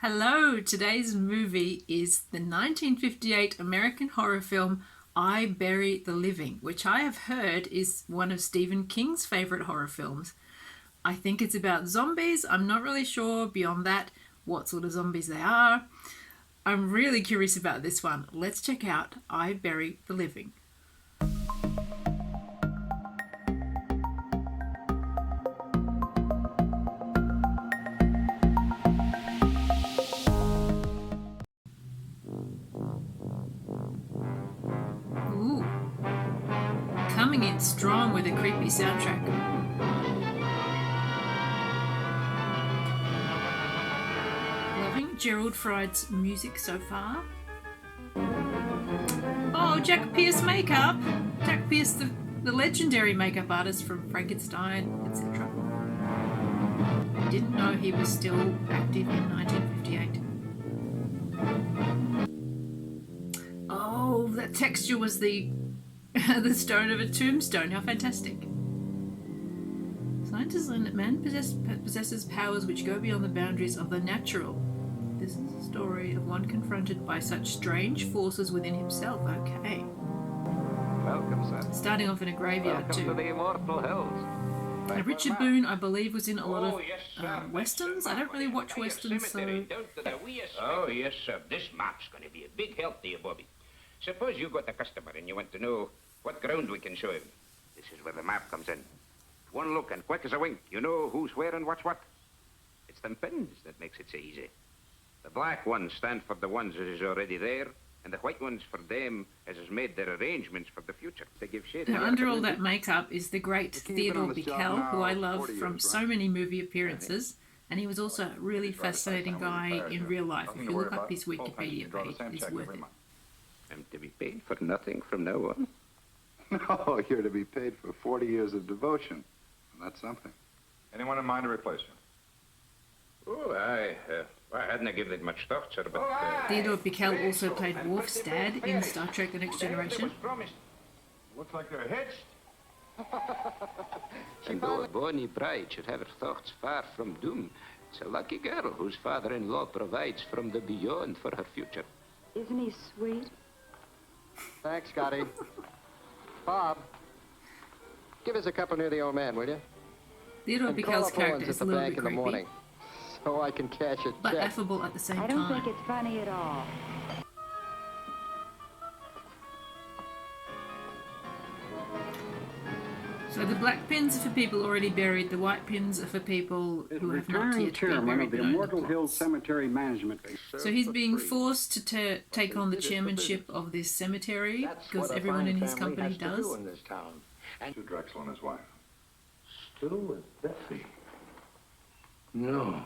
Hello, today's movie is the 1958 American horror film I Bury the Living, which I have heard is one of Stephen King's favourite horror films. I think it's about zombies. I'm not really sure beyond that what sort of zombies they are. I'm really curious about this one. Let's check out I Bury the Living. Ooh, coming in strong with a creepy soundtrack. Loving Gerald Fried's music so far. Oh, Jack Pierce makeup. Jack Pierce, the legendary makeup artist from Frankenstein, etc. I didn't know he was still active in 1958. Oh, that texture was the stone of a tombstone. How fantastic. Scientists learn that man possesses powers which go beyond the boundaries of the natural. This is a story of one confronted by such strange forces within himself. Okay. Welcome, sir. Starting off in a graveyard Welcome too. to the immortal hills. Now, Richard Boone, I believe, was in a lot of westerns. I don't really watch westerns, so... Oh, yes, sir. This map's going to be a big help to you, Bobby. Suppose you got a customer and you want to know what ground we can show him. This is where the map comes in. One look and quick as a wink, you know who's where and what's what. It's them pins that makes it so easy. The black ones stand for the ones that is already there, and the white ones for them as has made their arrangements for the future. They give shade. Now, under all that makeup is the great Theodore Bikel, who I love from so many movie appearances, and he was also a really fascinating guy in real life. If you look up his Wikipedia page, it's worth it. I'm to be paid for nothing from now on. No, you're to be paid for 40 years of devotion. And that's something. Anyone in mind to replace you? Oh, I hadn't given it much thought, sir, but... Theodore Bikel also played Worf's dad in Star Trek The Next Generation. Looks like they're hitched. And though a bonny bride should have her thoughts far from doom, it's a lucky girl whose father-in-law provides from the beyond for her future. Isn't he sweet? Thanks, Scotty. Bob, give us a couple near the old man, will you? Theodore And call Bikel's up character Owens is at a the little bank bit in the creepy, morning, so I can cash a but check. affable at the same I don't time. think it's funny at all. So the black pins are for people already buried, the white pins are for people who have not Retiring yet been chairman buried. of the but own the Immortal Hills plots. Cemetery Management. So he's being forced to take on the chairmanship of this cemetery because everyone in his company does. To Drexel and his wife. Stu with Betsy? No.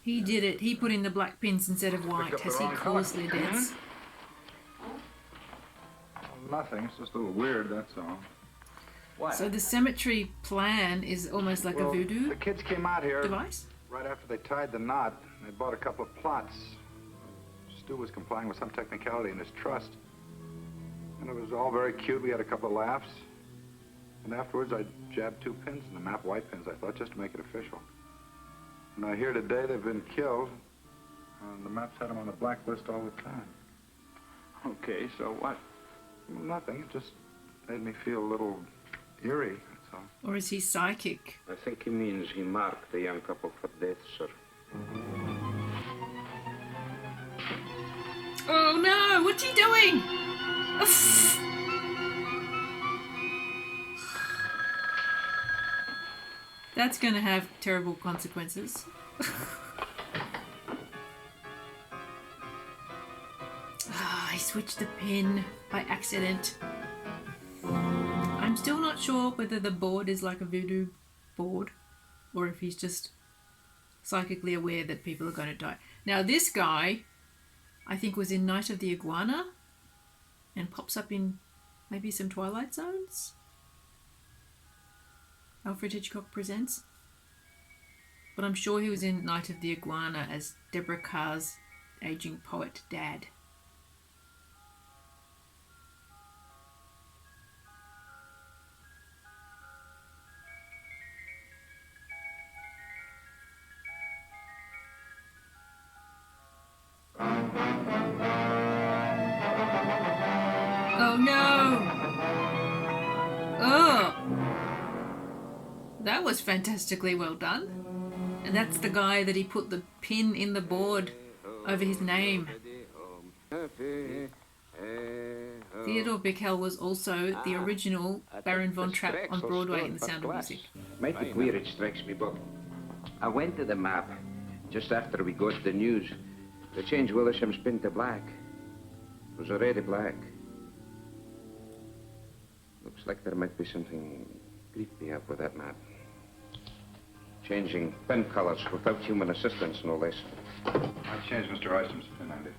He did it. He put in the black pins instead of white as he caused their deaths. Nothing. It's just a little weird, that's all. What? So the cemetery plan is almost like a voodoo The kids came out here device. right after they tied the knot. They bought a couple of plots. Stu was complying with some technicality in his trust. And it was all very cute. We had a couple of laughs. And afterwards, I jabbed 2 pins in the map, white pins, I thought, just to make it official. And I hear today they've been killed. And the map's had them on the blacklist all the time. Okay, so what? Nothing. It just made me feel a little eerie, that's all. Or is he psychic? I think he means he marked the young couple for death, sir. Oh no! What's he doing? Oof. That's going to have terrible consequences. I switched the pin by accident. I'm still not sure whether the board is like a voodoo board or if he's just psychically aware that people are going to die. Now this guy, I think, was in Night of the Iguana and pops up in maybe some Twilight Zones. Alfred Hitchcock Presents. But I'm sure he was in Night of the Iguana as Deborah Carr's aging poet dad. that was fantastically well done. And that's the guy that he put the pin in the board over his name. Theodore Bikel was also the original Baron von Trapp on Broadway in The Sound of Music. Might be queer, it strikes me, Bob. I went to the map just after we got the news. They changed Willisham's pin to black. It was already black. Looks like there might be something creepy up with that map. Changing pen colors without human assistance, no less. I changed Mr. Isam's pin, Andy.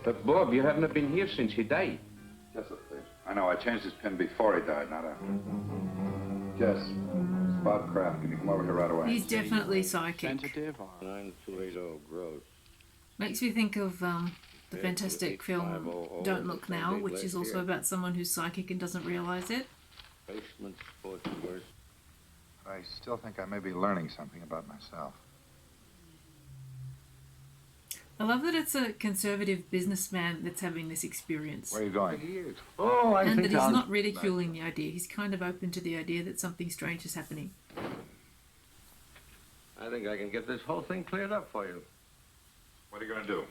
But, Bob, you haven't been here since he died. Jessup, please. I know, I changed his pin before he died, not after. Jess, it's Bob Kraft. Can you come over here right away? He's definitely psychic. Sensitive or 9280 gross. Makes me think of the fantastic film Don't Look Now, which is also about someone who's psychic and doesn't realize it. Basement sports worse. I still think I may be learning something about myself. I love that it's a conservative businessman that's having this experience. Where are you going? Oh, I And think that he's I'll... not ridiculing the idea. He's kind of open to the idea that something strange is happening. I think I can get this whole thing cleared up for you. What are you going to do?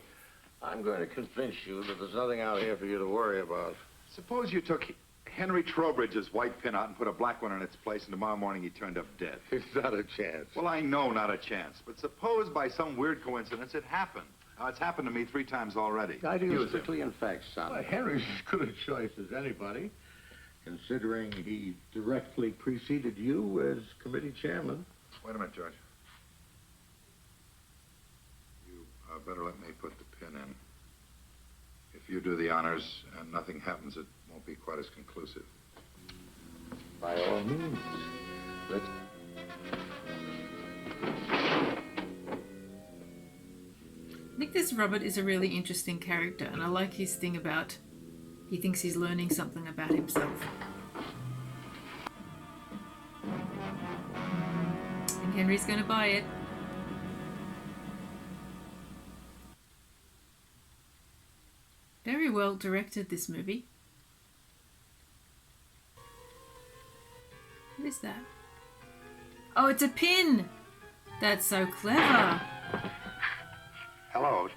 I'm going to convince you that there's nothing out here for you to worry about. Suppose you took Henry Trowbridge's white pin out and put a black one in its place, and tomorrow morning he turned up dead. It's not a chance. Well, I know not a chance, but suppose by some weird coincidence it happened. Now, it's happened to me 3 times already. I deal Use strictly in facts, son. Well, Henry's as good a choice as anybody, considering he directly preceded you as committee chairman. Wait a minute, George. You better let me put the pin in. If you do the honors and nothing happens, it won't be quite as conclusive. By all means. Let's... I think this Robert is a really interesting character, and I like his thing about he thinks he's learning something about himself. And Henry's going to buy it. Very well directed, this movie. What is that? Oh, it's a pin! That's so clever. Hello,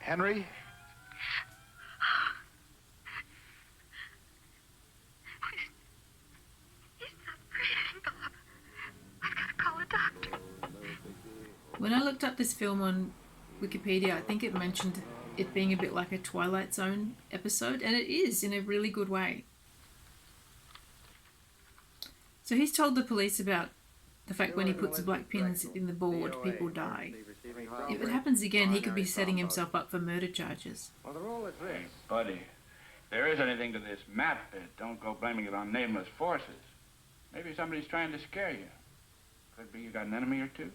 Henry? He's not breathing, Bob. I've got to call a doctor. When I looked up this film on Wikipedia, I think it mentioned it being a bit like a Twilight Zone episode, and it is in a really good way. So he's told the police about the fact when he puts the black pins in the board, people die. If it happens again, he could be setting himself up for murder charges. Well, the rule is this. Buddy, if there is anything to this map bit, don't go blaming it on nameless forces. Maybe somebody's trying to scare you. Could be you got an enemy or two.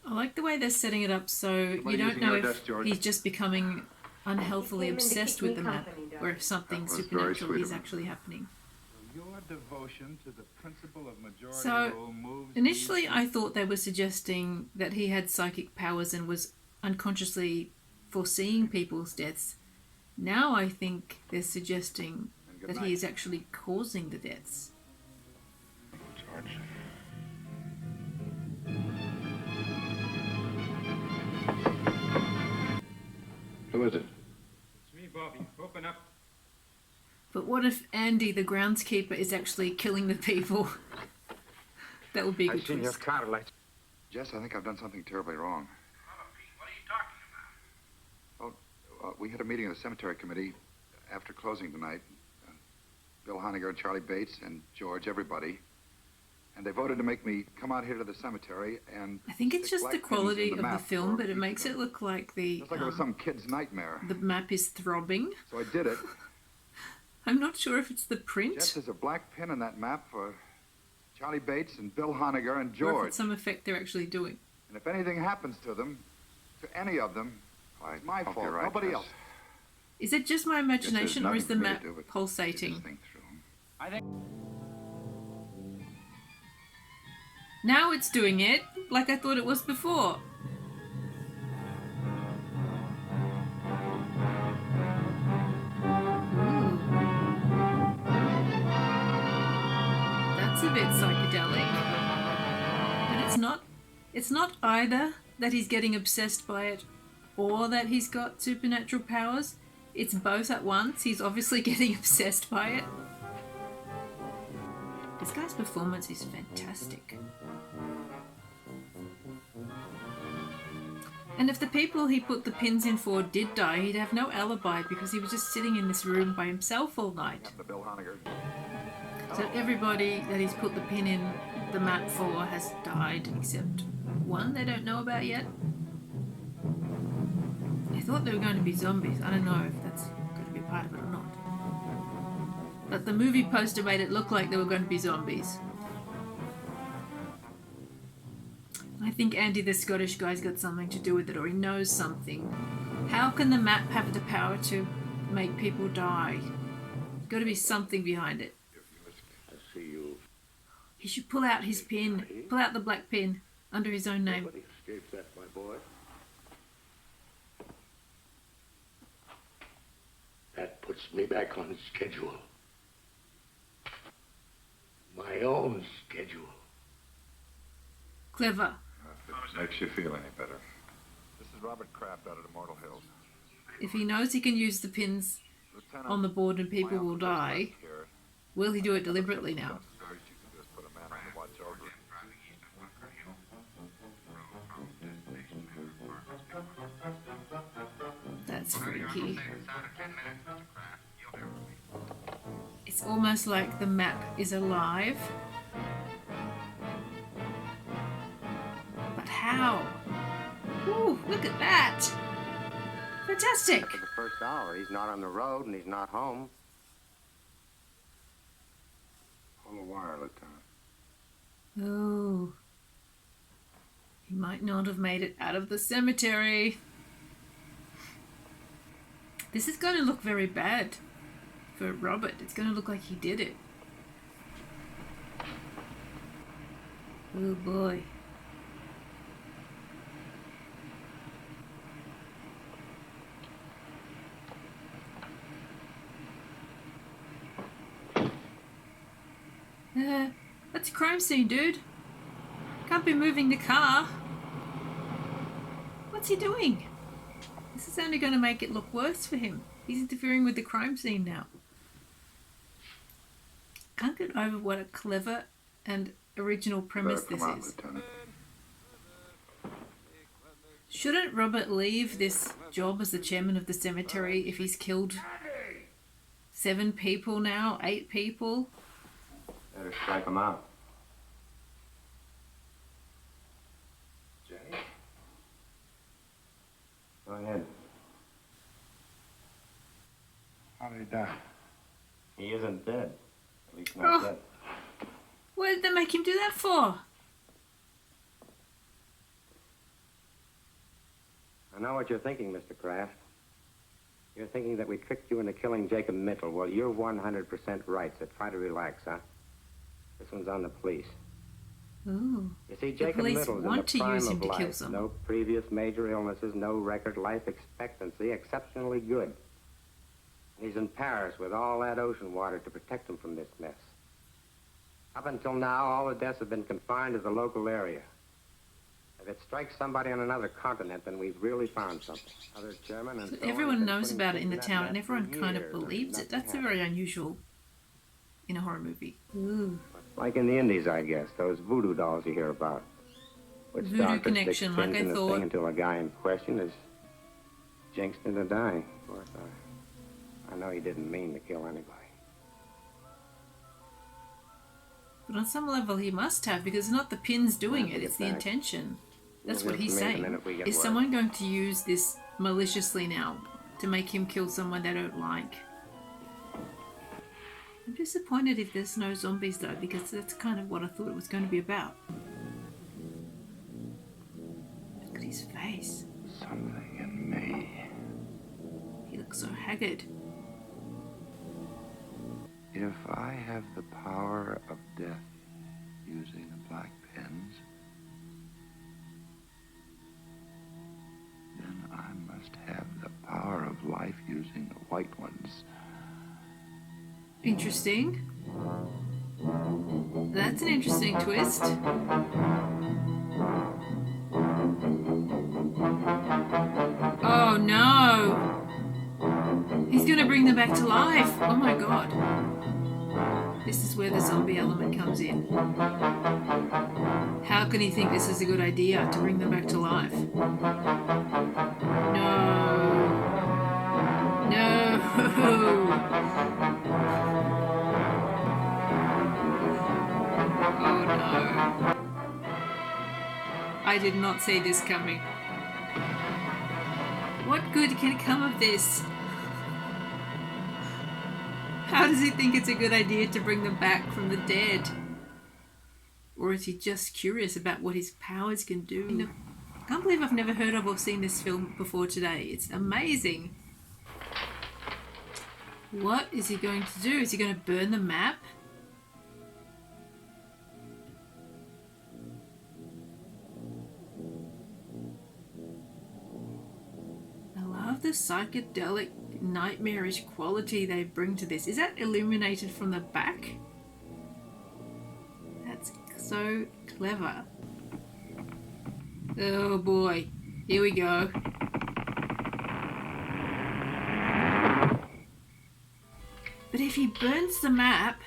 I like the way they're setting it up so you don't know if he's just becoming unhealthily obsessed with the map, or if something supernatural is actually happening. Your devotion to the principle of majority So, rule moves initially I thought they were suggesting that he had psychic powers and was unconsciously foreseeing people's deaths. Now I think they're suggesting that he is actually causing the deaths. George. Who is it? It's me, Bobby. Open up. But what if Andy, the groundskeeper, is actually killing the people? That would be a good I've seen your twist. car lights. Jess, I think I've done something terribly wrong. What are you talking about? We had a meeting of the cemetery committee after closing tonight. Bill Honegger, Charlie Bates, and George, everybody. And they voted to make me come out here to the cemetery and... I think it's stick just the black pins quality in of the map film, for but it each makes of it them. look like the Just like it was some kid's nightmare. the map is throbbing. So I did it. I'm not sure if it's the Jess, print there's a black pin in that map for Charlie Bates and Bill Honegger and or if George. it's some effect they're actually doing. And if anything happens to them, to any of them, it's my fault. right, Nobody Jess. else. Is it just my imagination or is the nothing for me map to do with pulsating? this thing through. I think... Now it's doing it like I thought it was before. Ooh. a bit psychedelic. But it's not either that he's getting obsessed by it or that he's got supernatural powers. It's both at once. He's obviously getting obsessed by it. This guy's performance is fantastic. And if the people he put the pins in for did die, he'd have no alibi because he was just sitting in this room by himself all night. So everybody that he's put the pin in the map for has died, except one they don't know about yet. I thought they were going to be zombies. I don't know if that's going to be a part of it or not. But the movie poster made it look like they were going to be zombies. I think Andy the Scottish guy's got something to do with it, or he knows something. How can the map have the power to make people die? There's got to be something behind it. I see you. He should pull out his pin. Pull out the black pin under his own name. Nobody escapes that, my boy. That puts me back on schedule. My own schedule. Clever. If it makes you feel any better. This is Robert Kraft out of the Immortal Hills. If he knows he can use the pins Lieutenant, on the board and people will die, here. will he do it deliberately now? First, you can just put a man on the watch over. That's freaky. It's almost like the map is alive. But how? Ooh, look at that! Fantastic! For the first hour, he's not on the road and he's not home. Pull the wire, Lieutenant. Oh. He might not have made it out of the cemetery. This is going to look very bad for Robert. It's going to look like he did it. Oh boy. That's a crime scene, dude. Can't be moving the car. What's he doing? This is only going to make it look worse for him. He's interfering with the crime scene now. Can't get over what a clever and original premise this Come on, is. Lieutenant. Shouldn't Robert leave this job as the chairman of the cemetery if he's killed 7 people now, 8 people? Better strike him out. Jenny? Go ahead. How did he die? He isn't dead. At least not Oh. yet. What did they make him do that for? I know what you're thinking, Mr. Kraft. You're thinking that we tricked you into killing Jacob Mitchell. Well, you're 100% right, so try to relax, huh? This one's on the police. Ooh. You see, The Jacob police Mitchell's in the want to prime use him of to kill life. someone. No previous major illnesses, no record life expectancy, exceptionally good. He's in Paris with all that ocean water to protect him from this mess. Up until now, all the deaths have been confined to the local area. If it strikes somebody on another continent, then we've really found something. Other German and So so on have everyone been knows putting about it things in the that town, net and everyone for kind of years, and believes it. nothing That's happened. very unusual in a horror movie. Ooh. Like in the Indies, I guess. Those voodoo dolls you hear about. Which Voodoo doctor connection, sticks like pins I in the thought. thing until a guy in question is jinxed into dying. Of course, I know he didn't mean to kill anybody. But on some level he must have, because it's not the pins doing Yeah, it, it's the get back. intention. That's You'll what hear he's from me the saying. minute we get Is word. someone going to use this maliciously now to make him kill someone they don't like? I'm disappointed if there's no zombies though, because that's kind of what I thought it was going to be about. Look at his face. Something in me. He looks so haggard. If I have the power of death using the black pens, then I must have the power of life using the white ones. Interesting. That's an interesting twist. Oh no! He's gonna bring them back to life! Oh my god. This is where the zombie element comes in. How can he think this is a good idea to bring them back to life? No. No. Oh no. I did not see this coming. What good can come of this? How does he think it's a good idea to bring them back from the dead? Or is he just curious about what his powers can do? I can't believe I've never heard of or seen this film before today. It's amazing. What is he going to do? Is he going to burn the map? I love the psychedelic, nightmarish quality they bring to this. Is that illuminated from the back? That's so clever. Oh boy, here we go. But if he burns the map,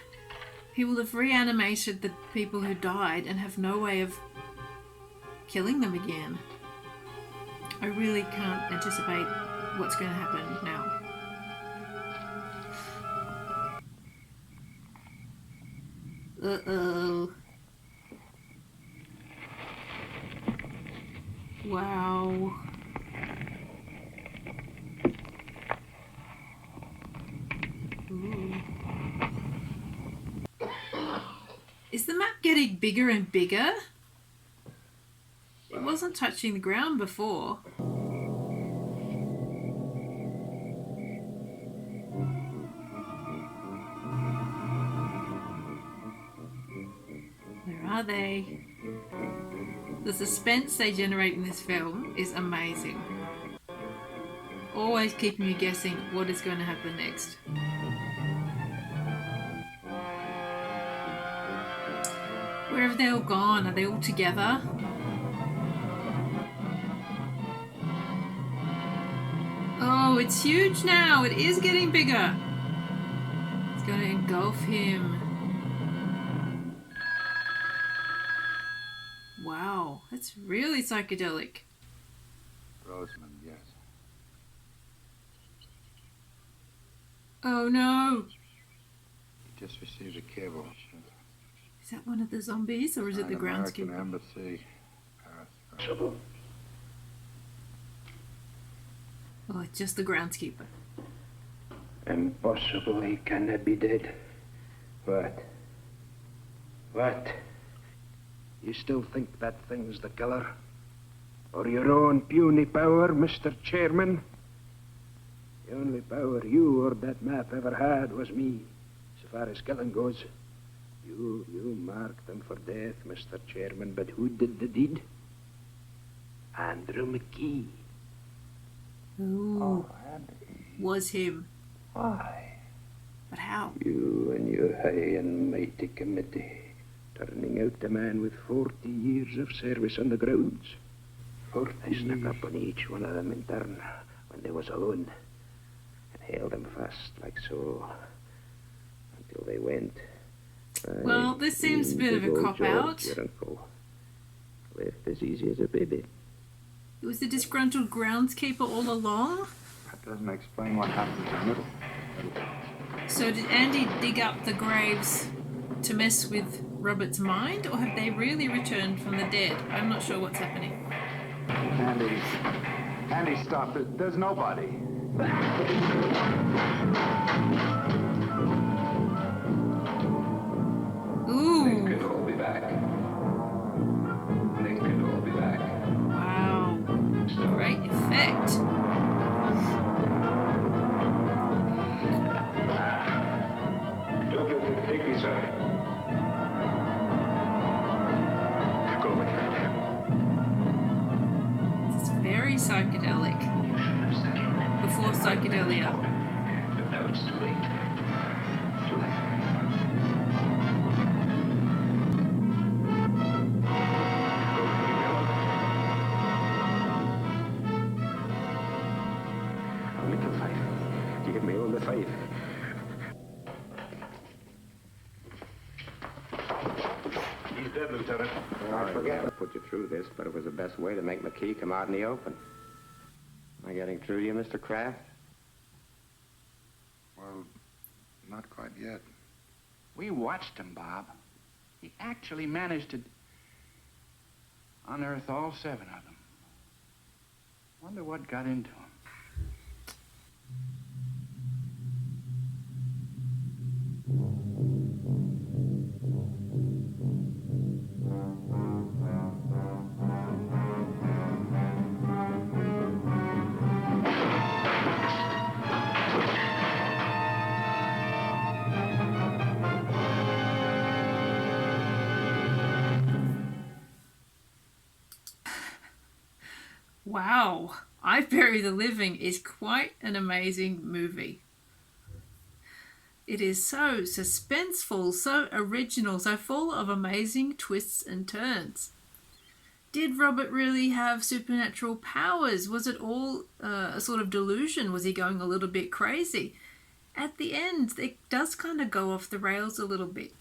he will have reanimated the people who died and have no way of killing them again. I really can't anticipate what's going to happen now. Uh-oh. Wow. Ooh. Is the map getting bigger and bigger? It wasn't touching the ground before. Where are they? The suspense they generate in this film is amazing. Always keeping you guessing what is going to happen next. Where have they all gone? Are they all together? Oh, it's huge now. It is getting bigger. It's going to engulf him. Wow, that's really psychedelic. Rosamund, yes. Oh no. He just received a cable. Is that one of the zombies or is it the groundskeeper? American Embassy. Paris. Oh, it's just the groundskeeper. Impossible, he cannot be dead. What? What? You still think that thing's the killer? Or your own puny power, Mr. Chairman? The only power you or that map ever had was me, so far as killing goes. You marked them for death, Mr. Chairman, but who did the deed? Andrew McKee. Ooh. Oh, Andy. Was him. Why? But how? You and your high and mighty committee, turning out a man with 40 years of service on the grounds. 40 I snuck up on each one of them in turn when they was alone and held them fast like so until they went. Well, this seems a bit of a cop-out. Your uncle left as easy as a baby. It was the disgruntled groundskeeper all along? That doesn't explain what happened in the middle. So did Andy dig up the graves to mess with Robert's mind, or have they really returned from the dead? I'm not sure what's happening. Andy, stop it. There's nobody. Ooh. They could all be back. They could all be back. Wow. Great effect. Don't get the piggies on it. Go with that. It's very psychedelic. Before psychedelia. But now it's too late. Too late. safe. He's dead, Lieutenant. I forget to put you through this, but it was the best way to make McKee come out in the open. Am I getting through to you, Mr. Kraft? Well, not quite yet. We watched him, Bob. He actually managed to unearth all 7 of them. Wonder what got into him. Wow, I Bury the Living is quite an amazing movie. It is so suspenseful, so original, so full of amazing twists and turns. Did Robert really have supernatural powers? Was it all a sort of delusion? Was he going a little bit crazy? At the end, it does kind of go off the rails a little bit.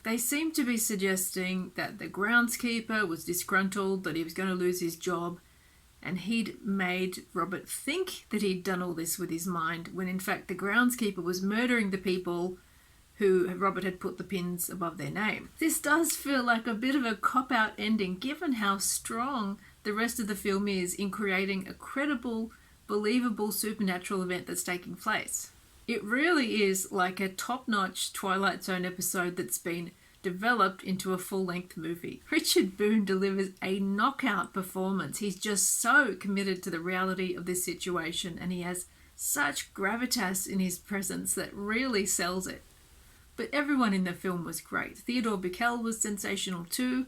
They seem to be suggesting that the groundskeeper was disgruntled, that he was going to lose his job, and he'd made Robert think that he'd done all this with his mind, when in fact the groundskeeper was murdering the people who Robert had put the pins above their name. This does feel like a bit of a cop-out ending, given how strong the rest of the film is in creating a credible, believable supernatural event that's taking place. It really is like a top-notch Twilight Zone episode that's been developed into a full-length movie. Richard Boone delivers a knockout performance. He's just so committed to the reality of this situation, and he has such gravitas in his presence that really sells it. But everyone in the film was great. Theodore Bikel was sensational too.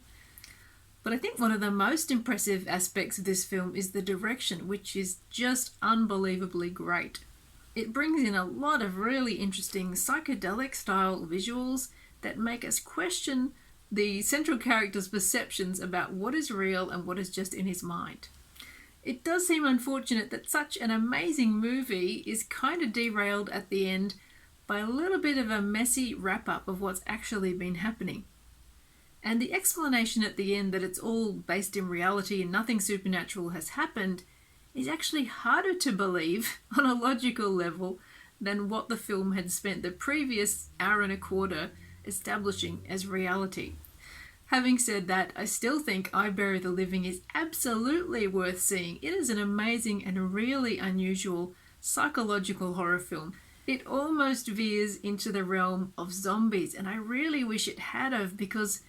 But I think one of the most impressive aspects of this film is the direction, which is just unbelievably great. It brings in a lot of really interesting psychedelic style visuals that make us question the central character's perceptions about what is real and what is just in his mind. It does seem unfortunate that such an amazing movie is kind of derailed at the end by a little bit of a messy wrap-up of what's actually been happening. And the explanation at the end that it's all based in reality and nothing supernatural has happened is actually harder to believe on a logical level than what the film had spent the previous hour and a quarter establishing as reality. Having said that, I still think I Bury the Living is absolutely worth seeing. It is an amazing and really unusual psychological horror film. It almost veers into the realm of zombies, and I really wish it had of, because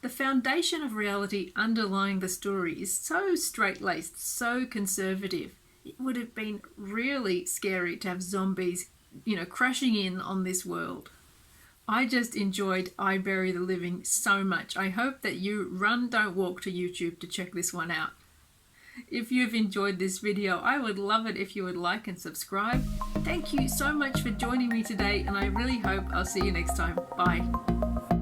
the foundation of reality underlying the story is so straight-laced, so conservative. It would have been really scary to have zombies, crashing in on this world. I just enjoyed I Bury the Living so much. I hope that you run, don't walk to YouTube to check this one out. If you've enjoyed this video, I would love it if you would like and subscribe. Thank you so much for joining me today, and I really hope I'll see you next time. Bye.